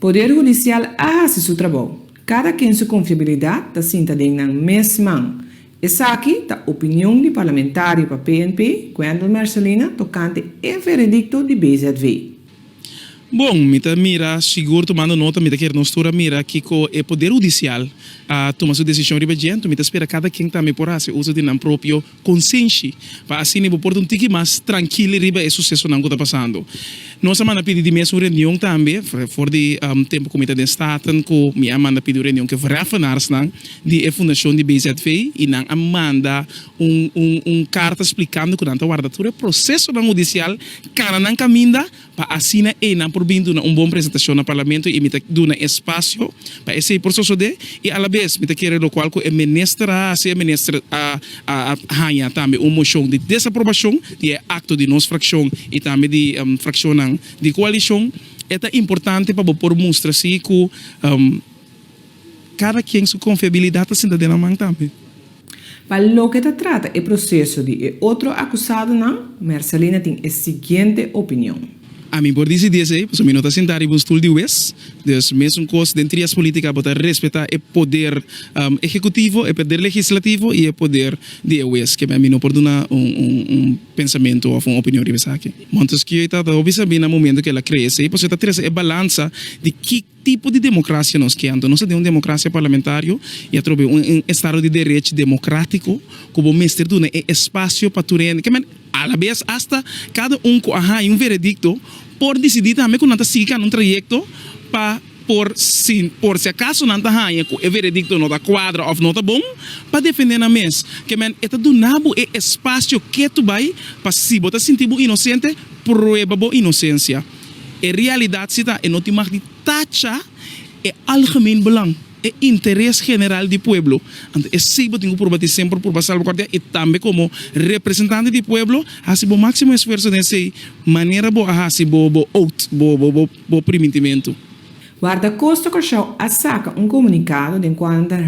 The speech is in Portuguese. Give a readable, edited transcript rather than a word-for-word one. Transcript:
Poder Judicial hace su trabajo. Cada quien su confiabilidad está sentada en la mesma. Essa aqui é a opinião do parlamentário para PNP, Gwendolyn Marcelina, tocante o veredicto de BZV. Bom, mita mira, seguro tomando nota, mita quer nostura mira que o poder judicial toma sua decisão ribadiente, mita espera cada quem também por assim usa de nam próprio consciência, para assim nem por um tique mais tranquilo riba e sucesso não está passando. Nós semana pedi de mesmo reunião também, for de tempo comita de staten com minha manda pedi reunião que vai afanar não de fundação de BZV e não manda carta explicando que não guardatura processo não judicial cara não caminha para assim e não por vindo uma boa apresentação no parlamento e me dá espaço para esse processo de e à vez me querer o qual que o ministra a hanha também uma moção de desaprovação de acto de nossa fração e também de fração de coalição é importante para por mostrar se que cada quem sua confiabilidade está dentro da mão também. Para o que trata o processo de outro acusado não, Marcelina tem a seguinte opinião. A mim por decidir isso, porque eu não estou sentado em um estúdio de US, dus mesmo coisa dentro das políticas para respeitar o poder executivo, o poder legislativo e o poder de US, que a mim não pode dar pensamento ou uma opinião de aqui. Montesquieu está observando no momento que ela cresce, e você está trazendo a balança de que tipo de democracia nós queremos. Nós temos uma democracia parlamentar e a estado de direito democrático, como mestre do espaço para turene, que a la vez hasta cada que veredicto por decidir também que não está seguindo um trajeto para por se acaso não está o veredicto não está quadro ou não está bom para defender na mesa que é do nabo é espaço que tu vai para se você sentir inocente prueba boa inocência a realidade se está não te mag de taxa é algemeen belang é interesse general do povo. É sempre tenho por bater sempre por salvaguardar e também como representante do povo, assim o máximo esforço nessa maneira boa assim bo primitimento. Guarda Costa Corchão saca um comunicado de quando